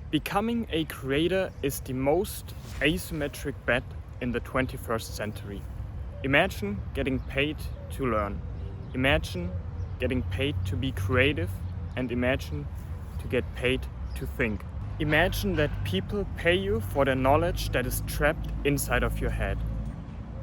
Becoming a creator is the most asymmetric bet in the 21st century. Imagine getting paid to learn. Imagine getting paid to be creative, and imagine to get paid to think. Imagine that people pay you for the knowledge that is trapped inside of your head.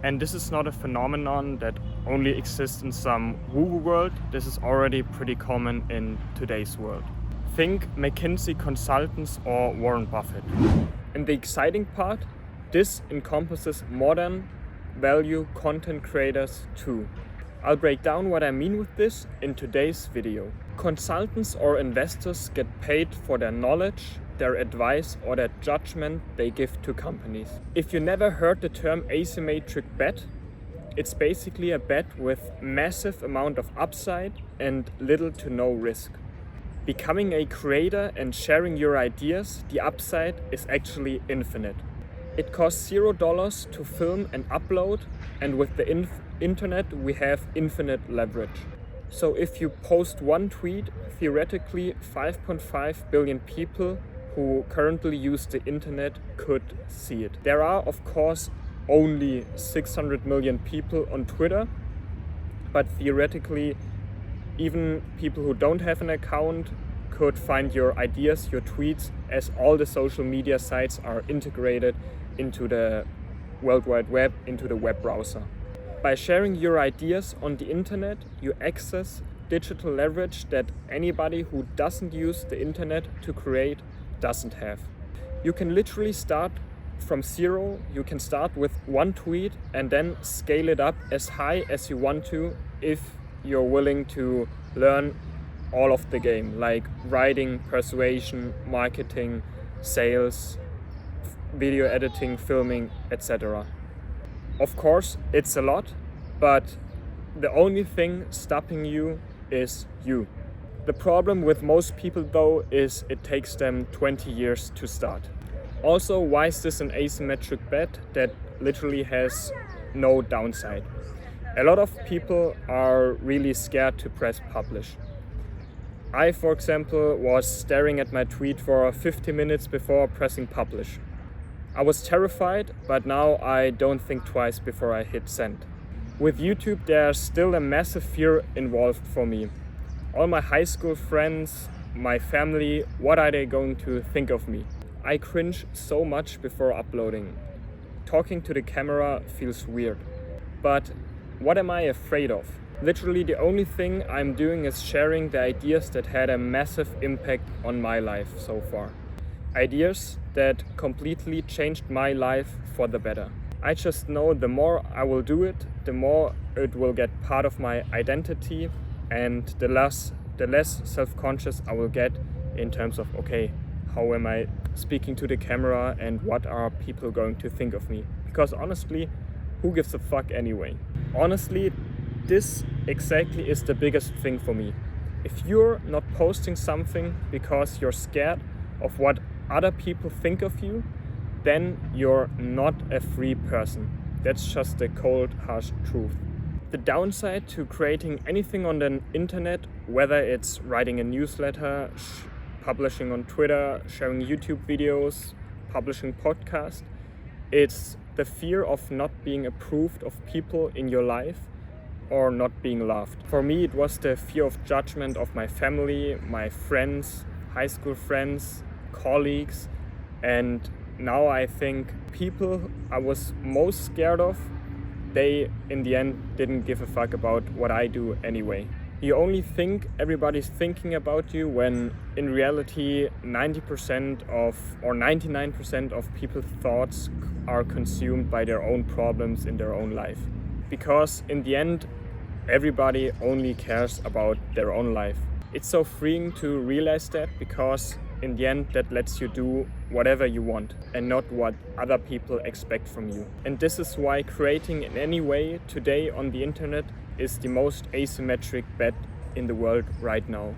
And this is not a phenomenon that only exists in some woo-woo world. This is already pretty common in today's world. Think McKinsey consultants or Warren Buffett. And the exciting part, this encompasses modern value content creators too. I'll break down what I mean with this in today's video. Consultants or investors get paid for their knowledge, their advice or their judgment they give to companies. If you never heard the term asymmetric bet, it's basically a bet with massive amount of upside and little to no risk. Becoming a creator and sharing your ideas, the upside is actually infinite. It costs $0 to film and upload, and with the internet we have infinite leverage. So if you post one tweet, theoretically 5.5 billion people who currently use the internet could see it. There are of course only 600 million people on Twitter, but theoretically even people who don't have an account could find your ideas, your tweets, as all the social media sites are integrated into the World Wide Web, into the web browser. By sharing your ideas on the internet, you access digital leverage that anybody who doesn't use the internet to create doesn't have. You can literally start from zero. You can start with one tweet and then scale it up as high as you want to if you're willing to learn all of the game, like writing, persuasion, marketing, sales, video editing, filming, etc. Of course, it's a lot, but the only thing stopping you is you. The problem with most people though is it takes them 20 years to start. Also, why is this an asymmetric bet that literally has no downside? A lot of people are really scared to press publish. I, for example, was staring at my tweet for 50 minutes before pressing publish. I was terrified, but now I don't think twice before I hit send. With YouTube, there's still a massive fear involved for me. All my high school friends, my family, what are they going to think of me? I cringe so much before uploading. Talking to the camera feels weird. But what am I afraid of? Literally the only thing I'm doing is sharing the ideas that had a massive impact on my life so far. Ideas that completely changed my life for the better. I just know the more I will do it, the more it will get part of my identity, and the less self-conscious I will get in terms of, okay, how am I speaking to the camera and what are people going to think of me? Because honestly, who gives a fuck anyway? Honestly, this exactly is the biggest thing for me. If you're not posting something because you're scared of what other people think of you, then you're not a free person. That's just the cold, harsh truth. The downside to creating anything on the internet, whether it's writing a newsletter, publishing on Twitter, sharing YouTube videos, publishing podcasts, it's the fear of not being approved of people in your life or not being loved. For me, it was the fear of judgment of my family, my friends, high school friends, colleagues, and now I think people I was most scared of, they in the end didn't give a fuck about what I do anyway. You only think everybody's thinking about you when in reality 90% of or 99% of people's thoughts are consumed by their own problems in their own life. Because in the end, everybody only cares about their own life. It's so freeing to realize that, because in the end that lets you do whatever you want and not what other people expect from you. And this is why creating in any way today on the internet is the most asymmetric bet in the world right now.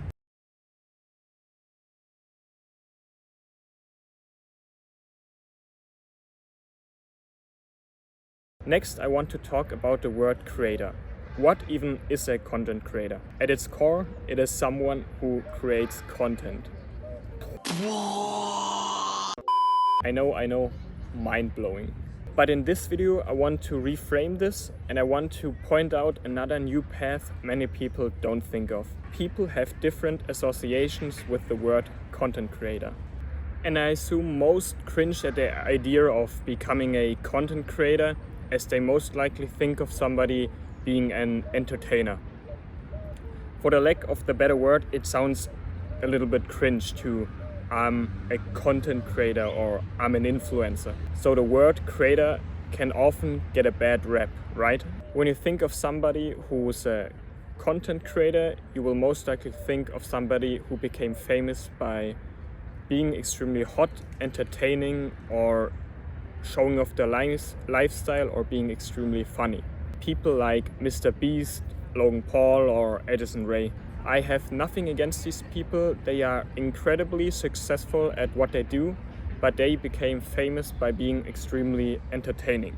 Next, I want to talk about the word creator. What even is a content creator? At its core, it is someone who creates content. I know, mind-blowing. But in this video, I want to reframe this and I want to point out another new path many people don't think of. People have different associations with the word content creator. And I assume most cringe at the idea of becoming a content creator, as they most likely think of somebody being an entertainer. For the lack of the better word, it sounds a little bit cringe to I'm a content creator or I'm an influencer. So the word creator can often get a bad rap, right? When you think of somebody who's a content creator, you will most likely think of somebody who became famous by being extremely hot, entertaining, or showing off their lifestyle, or being extremely funny. People like Mr. Beast, Logan Paul, or Addison Rae. I have nothing against these people. They are incredibly successful at what they do, but they became famous by being extremely entertaining.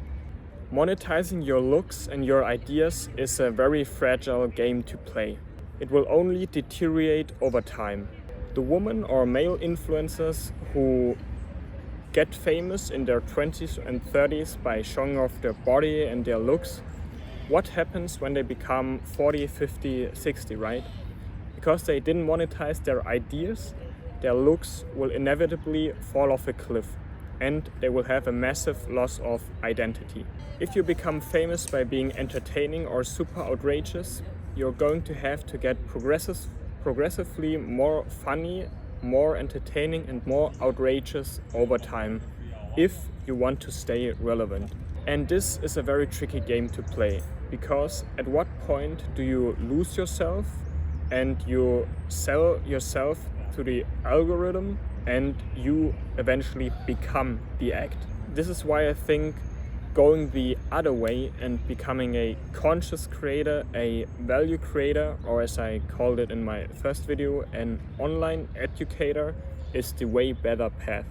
Monetizing your looks and your ideas is a very fragile game to play. It will only deteriorate over time. The women or male influencers who get famous in their 20s and 30s by showing off their body and their looks, what happens when they become 40, 50, 60, right? Because they didn't monetize their ideas, their looks will inevitably fall off a cliff and they will have a massive loss of identity. If you become famous by being entertaining or super outrageous, you're going to have to get progressively more funny, more entertaining and more outrageous over time if you want to stay relevant. And this is a very tricky game to play, because at what point do you lose yourself and you sell yourself to the algorithm and you eventually become the act? This is why I think going the other way and becoming a conscious creator, a value creator, or as I called it in my first video, an online educator, is the way better path.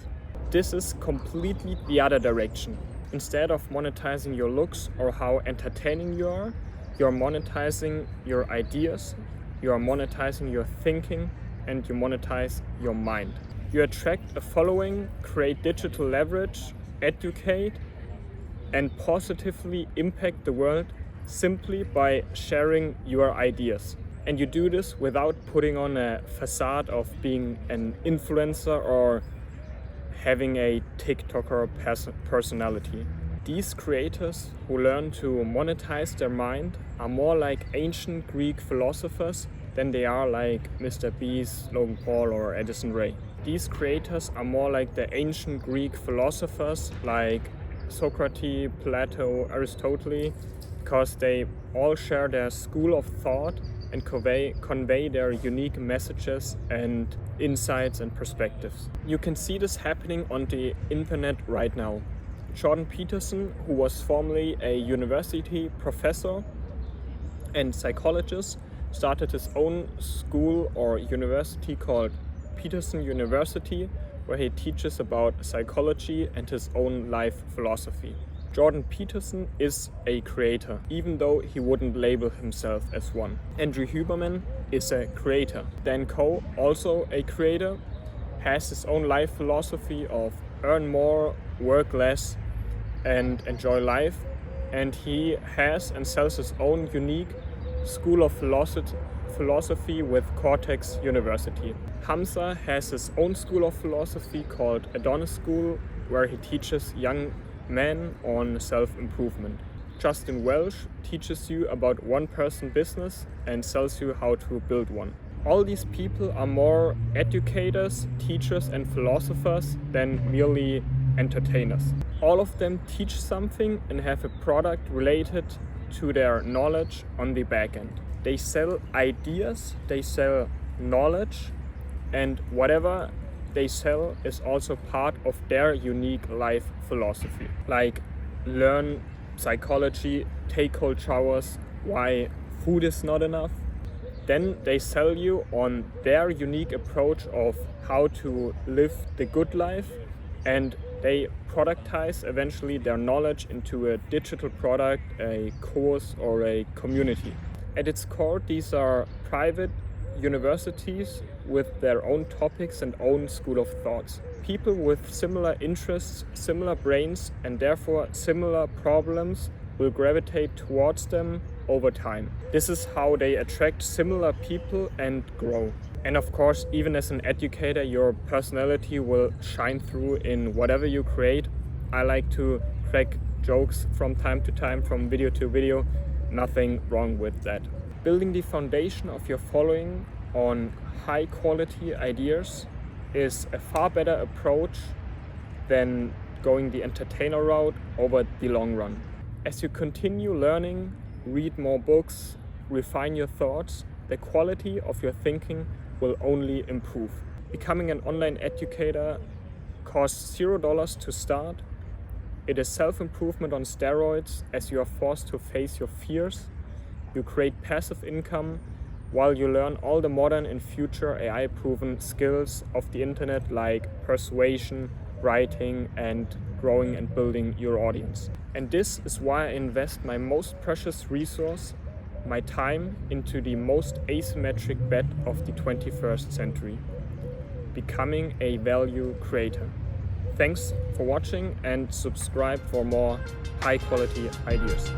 This is completely the other direction. Instead of monetizing your looks or how entertaining you are, you're monetizing your ideas, you are monetizing your thinking, and you monetize your mind. You attract a following, create digital leverage, educate, and positively impact the world simply by sharing your ideas. And you do this without putting on a facade of being an influencer or having a TikToker personality. These creators who learn to monetize their mind are more like ancient Greek philosophers than they are like Mr. Beast, Logan Paul, or Addison Rae. These creators are more like the ancient Greek philosophers like Socrates, Plato, Aristotle, because they all share their school of thought and convey their unique messages and insights and perspectives. You can see this happening on the internet right now. Jordan Peterson, who was formerly a university professor and psychologist, started his own school or university called Peterson University, where he teaches about psychology and his own life philosophy. Jordan Peterson is a creator, even though he wouldn't label himself as one. Andrew Huberman is a creator. Dan Koh, also a creator, has his own life philosophy of earn more, work less, and enjoy life. And he has and sells his own unique school of philosophy with Cortex University. Hamza has his own school of philosophy called Adonis School, where he teaches young men on self-improvement. Justin Welsh teaches you about one-person business and sells you how to build one. All these people are more educators, teachers, and philosophers than merely entertainers. All of them teach something and have a product related to their knowledge on the back end. They sell ideas, they sell knowledge, and whatever they sell is also part of their unique life philosophy. Like learn psychology, take cold showers, why food is not enough. Then they sell you on their unique approach of how to live the good life, and they productize eventually their knowledge into a digital product, a course, or a community. At its core, these are private universities with their own topics and own school of thoughts. People with similar interests, similar brains, and therefore similar problems will gravitate towards them over time. This is how they attract similar people and grow. And of course, even as an educator, your personality will shine through in whatever you create. I like to crack jokes from time to time, from video to video. Nothing wrong with that. Building the foundation of your following on high quality ideas is a far better approach than going the entertainer route over the long run. As you continue learning, read more books, refine your thoughts, the quality of your thinking will only improve. Becoming an online educator costs $0 to start. It is self-improvement on steroids, as you are forced to face your fears. You create passive income while you learn all the modern and future AI-proven skills of the internet, like persuasion, writing, and growing and building your audience. And this is why I invest my most precious resource, my time, into the most asymmetric bet of the 21st century: becoming a value creator. Thanks for watching, and subscribe for more high quality ideas.